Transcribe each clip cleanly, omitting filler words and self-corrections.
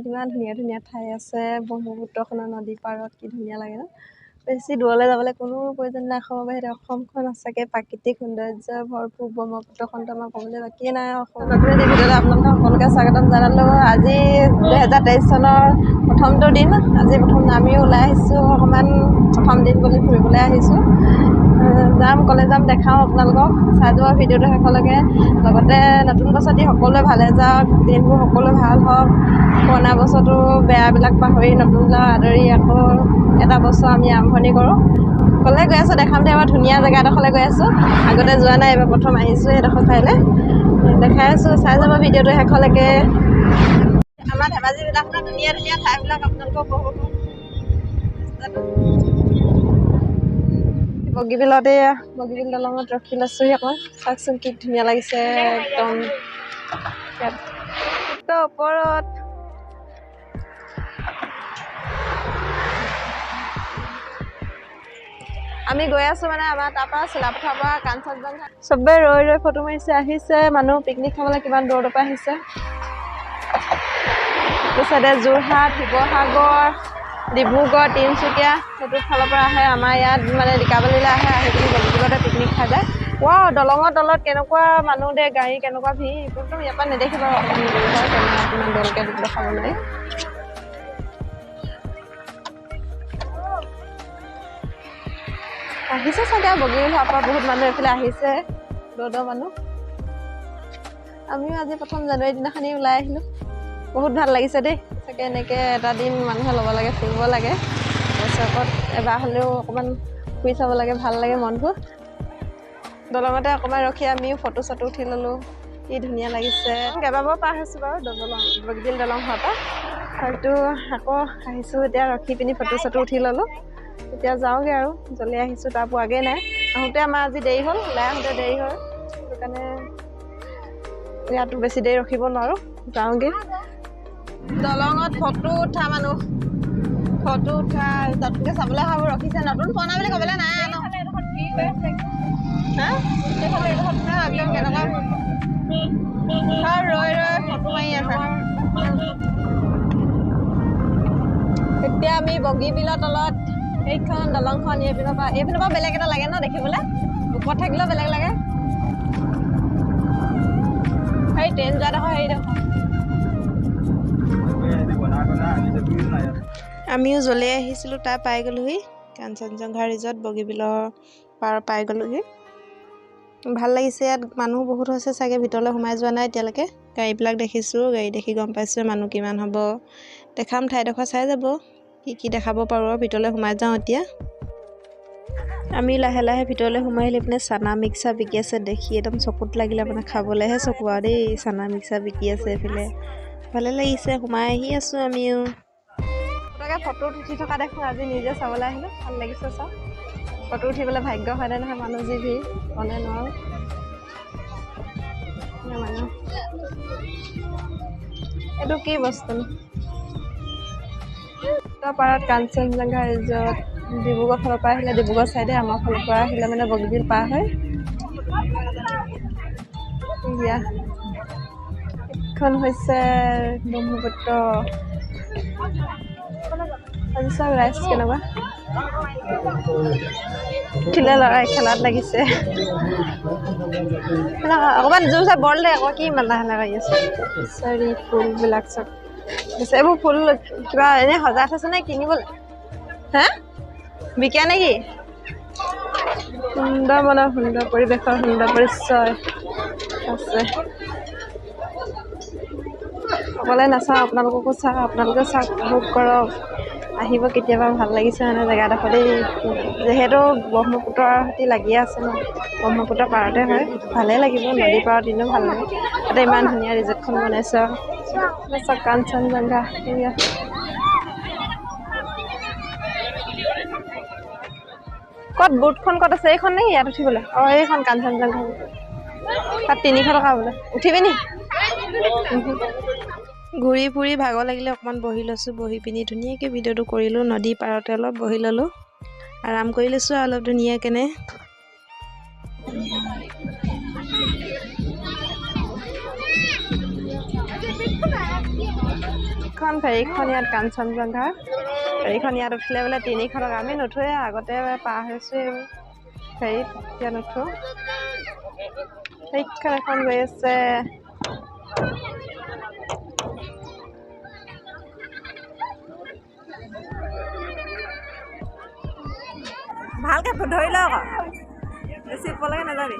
অসমত ইমান ধুনীয়া ধুনীয়া ঠাই আছে ব্ৰহ্মপুত্ৰখনৰ নদী পাৰত কি ধুনীয়া লাগে ন বেছি দূৰলৈ যাবলৈ কোনো প্ৰয়োজন নাই অসমৰ বাহিৰে অসমখন সঁচাকৈ প্ৰাকৃতিক সৌন্দৰ্য ভৰপূৰ ব্ৰহ্মপুত্ৰখনটো আমাৰ ক'বলৈ বাকীয়ে নাই অসম নতুন এটি ভিডিঅ'ত আপোনালোকক সকলোকে স্বাগতম জনালোঁ আজি 2023 চনৰ প্ৰথমটো দিন আজি প্ৰথম আমিও ওলাই আহিছোঁ অকণমান প্ৰথম দিন বুলি ফুৰিবলৈ আহিছোঁ যাম কলে যাম দেখাওঁ আপোনালোকক চাই যাব ভিডিঅ'টো শেষলৈকে লগতে নতুন বছৰটি সকলোৱে ভালে যাওক দিনবোৰ সকলো ভাল হওক পুৰণা বছৰটো বেয়াবিলাক পাহৰি নতুনবিলাক আদৰি আকৌ এটা বছৰ আমি আৰম্ভণি কৰোঁ ক'লে গৈ আছোঁ দেখাম দে এবাৰ ধুনীয়া জেগা এডোখৰলৈ গৈ আছোঁ আগতে যোৱা নাই এবাৰ প্ৰথম আহিছোঁ সেইডোখৰ ঠাইলৈ দেখাই আছোঁ চাই যাব ভিডিঅ'টো শেষলৈকে আমাৰ ধেমাজি জিলাখনৰ ধুনীয়া ধুনীয়া ঠাইবিলাক আপোনালোকক উপভোগ বগীবিলতে বগীবিল দলঙত ৰখি লৈছোঁহি অকণ চাওকচোন কি ধুনীয়া লাগিছে একদম ওপৰত আমি গৈ আছোঁ মানে আমাৰ তাৰপৰা চিলাপথাৰৰ পৰা কাঞ্চনজংঘা চবেই ৰৈ ৰৈ ফটো মাৰিছে আহিছে মানুহ পিকনিক খাবলৈ কিমান দূৰৰ পৰা আহিছে এইটো চাইডে যোৰহাট শিৱসাগৰ ডিব্ৰুগড় তিনিচুকীয়া সেইটো ফালৰ পৰা আহে আমাৰ ইয়াত মানে লিকাবালিলৈ আহে আহি পিনি বগীবিলতে পিকনিক খাই যায় দলঙৰ তলত কেনেকুৱা মানুহ দে গাড়ী কেনেকুৱা ভিৰ একদম ইয়াৰ পৰা নেদেখিব ইমান দলকৈ দিবলৈ খাব নোৱাৰি আহিছে চাগে বগীবিল হোৱাৰ পৰা বহুত মানুহ এইফালে আহিছে দূৰৰ মানুহ আমিও আজি প্ৰথম জানুৱাৰী দিনাখনি ওলাই আহিলোঁ বহুত ভাল লাগিছে দেই চাগে এনেকৈ এটা দিন মানুহে ল'ব লাগে ফুৰিব লাগে বছৰেকত এবাৰ হ'লেও অকণমান ফুৰি চাব লাগে ভাল লাগে মনবোৰ দলঙতে অকণমান ৰখি আমিও ফটো চটো উঠি ল'লোঁ কি ধুনীয়া লাগিছে কেইবাবাৰো পাৰ হৈছোঁ বাৰু বগীবিল দলং হোৱাৰ পৰা হয়তো আকৌ আহিছোঁ এতিয়া ৰখি পিনি ফটো চটো উঠি ল'লোঁ এতিয়া যাওঁগৈ আৰু জল্দি আহিছোঁ তাৰ পোৱাগৈ নাই আহোঁতে আমাৰ আজি দেৰি হ'ল ওলাই আহোঁতে দেৰি হ'ল সেইটো কাৰণে ইয়াতো বেছি দেৰি ৰখিব নোৱাৰোঁ যাওঁগৈ দলঙত ফটো উঠা মানুহ ফটো উঠা নতুনকৈ চাবলৈ অহাবোৰ ৰখিছে নতুন পুৰণা বুলি ক'বলৈ নাই ন কেনেকুৱা ৰৈ ৰৈ ফটো মাৰি আছে এতিয়া আমি বগীবিলৰ তলত সেইখন দলংখন এইপিনৰ পৰা বেলেগ এটা লাগে ন দেখিবলৈ ওপৰত থাকিলেও বেলেগ লাগে সেই ট্ৰেইন যোৱাডোখৰ সেইডোখৰ আমিও জ্বলি আহিছিলোঁ তাৰ পাই গ'লোহি কাঞ্চনজংঘা ৰিজৰ্ট বগীবিলৰ পাৰ পাই গ'লোহি ভাল লাগিছে ইয়াত মানুহ বহুত হৈছে চাগে ভিতৰলৈ সোমাই যোৱা নাই এতিয়ালৈকে গাড়ীবিলাক দেখিছোঁ গাড়ী দেখি গম পাইছোঁ মানুহ কিমান হ'ব দেখাম ঠাইডোখৰ চাই যাব কি দেখাব পাৰোঁ আৰু ভিতৰলৈ সোমাই যাওঁ এতিয়া আমি লাহে লাহে ভিতৰলৈ সোমাই আহিলে পিনে চানা মিক্সা বিকি আছে দেখি একদম চকুত লাগিলে মানে খাবলৈহে চকু আৰু দেই চানা মিক্সা বিকি আছে এইফালে ভালে লাগিছে সোমাই আহি আছোঁ আমিও তাকে ফটো উঠি থকা দেখোঁ আজি নিজে চাবলৈ আহিলোঁ ভাল লাগিছে চাওঁ ফটো উঠিবলৈ ভাগ্য হয় নে নহয় মানুহ যি ভিৰ মনে নোৱাৰোঁ মানুহ এইটো কি বস্তু পাৰত কাঞ্চনজংঘা ৰিজৰ্ট ডিব্ৰুগড় ফালৰ পৰা আহিলে ডিব্ৰুগড় ছাইডে আমাৰ ফালৰ পৰা আহিলে মানে বগীবিল পাৰ হয় এইখন হৈছে ব্ৰহ্মপুত্ৰ আজি চাওক ৰাইজ কেনেকুৱা উঠিলে ল'ৰাই খেলাত লাগিছে অকণমান জোৰ চাই বল দে আকৌ কি ইমান লাহে লাহে কৰি আছে চাৰি ফুলবিলাক চব এইবোৰ ফুল কিবা এনেই সজাই থৈছে নে কিনিবলৈ হা বিকা নেকি সুন্দৰ মনৰ সুন্দৰ পৰিৱেশৰ সুন্দৰ পৰিচয় আছে অকলে নাচাওঁ আপোনালোককো চাওঁ আপোনালোকে চাওক উপভোগ কৰক আহিব কেতিয়াবা ভাল লাগিছে মানে জেগাডোখৰ দেই যিহেতু ব্ৰহ্মপুত্ৰৰ সৈতে লাগি আছে ন ব্ৰহ্মপুত্ৰৰ পাৰতে হয় ভালেই লাগিব নদীৰ পাৰত দিনো ভাল লাগে তাতে ইমান ধুনীয়া ৰিজৰ্টখন বনাইছে আৰু চাওক কাঞ্চনজংঘা ক'ত বুটখন ক'ত আছে এইখন নেকি ইয়াত উঠিবলৈ এইখন কাঞ্চনজংঘা তাত 300 টকা বোলে উঠিবি নি ঘূৰি ফুৰি ভাগৰ লাগিলে অকণমান বহি লৈছোঁ বহি পিনি ধুনীয়াকৈ ভিডিঅ'টো কৰিলোঁ নদী পাৰতে অলপ বহি ল'লোঁ আৰাম কৰি লৈছোঁ অলপ ধুনীয়াকৈ ফেৰীখন ইয়াত কাঞ্চনজংঘা ফেৰীখন ইয়াত উঠিলে বোলে 300 টকা আমি নুঠোৱে আগতে পাৰ হৈছোঁ ফেৰীত এতিয়া নুঠো ফেৰীখন এখন গৈ আছে ভালকৈ ধৰি ল আকৌ বেছি ওপৰলৈকে নাযাবি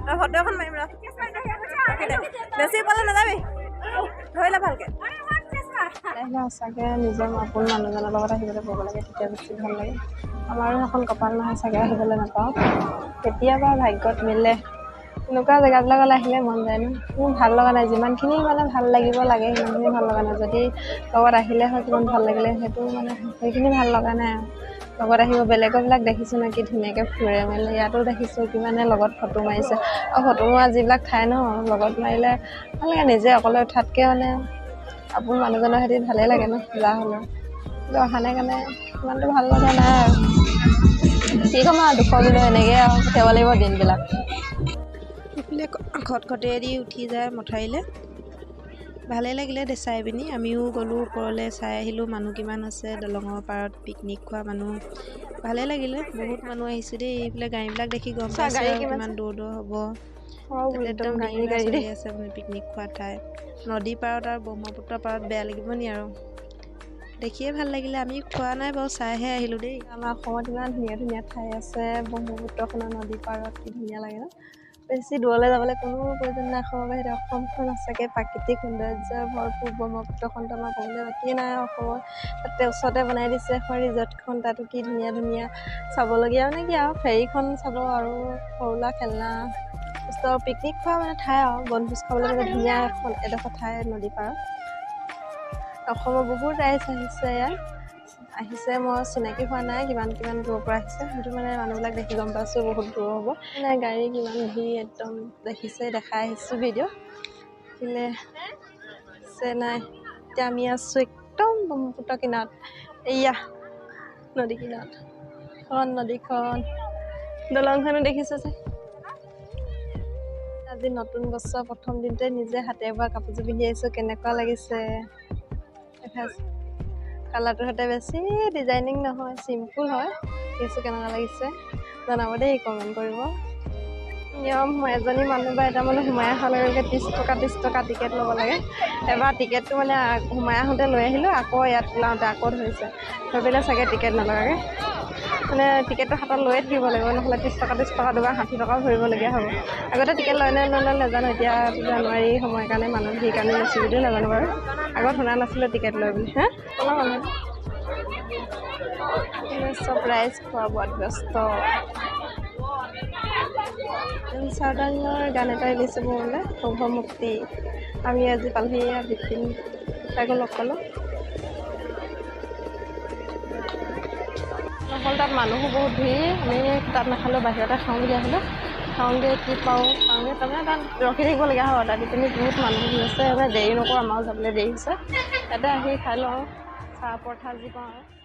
তই ফটো এখন মাৰিম ৰ বেছি ওপৰলৈ নাযাবি ধৰি ল ভালকৈ সঁচাকৈ নিজৰ আপোন মানুহজনৰ লগত আহিবলৈ পাব লাগে তেতিয়া বেছি ভাল লাগে আমাৰো এখন কপাল নহয় চাগে আহিবলৈ নাপাওঁ কেতিয়াবা ভাগ্যত মিলে এনেকুৱা জেগাবিলাকলৈ আহিলে মন যায় ন মোৰ ভাল লগা নাই যিমানখিনি মানে ভাল লাগিব লাগে সিমানখিনি ভাল লগা নাই যদি লগত আহিলে হয় কিমান ভাল লাগিলে সেইটো মানে সেইখিনি ভাল লগা নাই লগত আহিব বেলেগবিলাক দেখিছোঁ ন কি ধুনীয়াকৈ ফুৰে মেলে ইয়াতো দেখিছোঁ কিমানে লগত ফটো মাৰিছে আৰু ফটো মৰা যিবিলাক ঠাই ন লগত মাৰিলে ভাল লাগে নিজে অকলে উঠাতকৈ মানে আপোন মানুহজনৰ সৈতে ভালেই লাগে ন যা হ'লেও কিন্তু অহা নাই কাৰণে ইমানটো ভাল লগা নাই আৰু কি ক'ম আৰু দুখ বুলি এনেকৈ আৰু পঠিয়াব লাগিব দিনবিলাক সেইফালে খটখটেদি উঠি যায় মথাৰিলে ভালেই লাগিলে চাই পিনি আমিও গ'লোঁ ওপৰলৈ চাই আহিলোঁ মানুহ কিমান আছে দলঙৰ পাৰত পিকনিক খোৱা মানুহ ভালেই লাগিলে বহুত মানুহ আহিছে দেই এইফালে গাড়ীবিলাক দেখি গম পাইছে কিমান দূৰ হ'ব একদম ভিৰ চলি আছে মানে পিকনিক খোৱা ঠাই নদী পাৰত আৰু ব্ৰহ্মপুত্ৰ পাৰত বেয়া লাগিব নি আৰু দেখিয়ে ভাল লাগিলে আমি খোৱা নাই বাৰু চাইহে আহিলোঁ দেই আমাৰ অসমত ইমান ধুনীয়া ধুনীয়া ঠাই আছে ব্ৰহ্মপুত্ৰখনৰ নদী পাৰত কি ধুনীয়া লাগে ন বেছি দূৰলৈ যাবলৈ কোনো প্ৰয়োজন নাই অসমৰ বাহিৰে অসমখন সঁচাকৈ প্ৰাকৃতিক সৌন্দৰ্যৰ ভৰপূৰ ব্ৰহ্মপুত্ৰখনটো আমাৰ ক'বলৈ বাকী নাই অসমৰ তাতে ওচৰতে বনাই দিছে এখন ৰিজৰ্টখন তাতো কি ধুনীয়া ধুনীয়া চাবলগীয়া মানে কি আৰু ফেৰীখন চাব আৰু সৰু ল'ৰা খেলনা পিকনিক খোৱা মানে ঠাই আৰু বনভোজ খাবলৈ মানে ধুনীয়া এখন এডোখৰ ঠাই নদী পাৰত অসমৰ বহুত ৰাইজ আহিছে ইয়াত আহিছে মই চিনাকি হোৱা নাই কিমান দূৰৰ পৰা আহিছে সেইটো মানে মানুহবিলাক দেখি গম পাইছোঁ বহুত দূৰ হ'ব মানে গাড়ী কিমান ভিৰ একদম দেখাই আহিছোঁ ভিডিঅ' দেখিলে নাই এতিয়া আমি আছোঁ একদম ব্ৰহ্মপুত্ৰ কিনাৰত এয়া নদী কিনাৰত নদীখন দলংখনো দেখিছে যে আজি নতুন বছৰ প্ৰথম দিনতে নিজে হাতেৰে বোৱা কাপোৰযোৰ পিন্ধি আহিছোঁ কেনেকুৱা লাগিছে কালাৰটোৰ সৈতে বেছি ডিজাইনিং নহয় চিম্পুল হয় দেখিছোঁ কেনেকুৱা লাগিছে জনাব দেই কমেণ্ট কৰিব নিয়ম এজনী মানুহ বা এটা মানুহ সোমাই অহাৰ লগে লগে 30 টকা টিকেট ল'ব লাগে এবাৰ টিকেটটো মানে সোমাই আহোঁতে লৈ আহিলোঁ আকৌ ইয়াত ওলাওঁতে আকৌ ধৰিছে ভাবিলে চাগে টিকেট নলগাকৈ মানে টিকেটটো হাতত লৈয়ে থাকিব লাগিব নহ'লে 30 টকা দুবাৰ 60 টকাও ভৰিবলগীয়া হ'ব আগতে টিকেট লয় নে নলয় নাজানো এতিয়া জানুৱাৰী সময়ৰ কাৰণে মানুহ ভিৰ কাৰণে লৈছে যদিও নাজানো বাৰু আগত শুনা নাছিলোঁ টিকেট লয় বুলি চব ৰাইজ খোৱা বোৱাত ব্যস্ত চাউদাঙৰ গান এটা ৰিলিজ হ'ব বোলে শুভমুক্তি আমি আজি পালোহি বিপিন তাকো লগ পালোঁ নহ'ল তাত মানুহো বহুত ভিৰ আমি তাত নাখালেও বাহিৰতে খাওঁ বুলি আহিলোঁ খাওঁগৈ কি পাওঁ খাওঁগৈ তাৰমানে তাত ৰখি থাকিবলগীয়া হয় তাত ইপিনে বহুত মানুহ ভিৰ আছে দেৰি নকৰোঁ আমাৰো যাবলৈ দেৰি হৈছে ইয়াতে আহি খাই লওঁ চাহ পৰঠা যি পাওঁ আৰু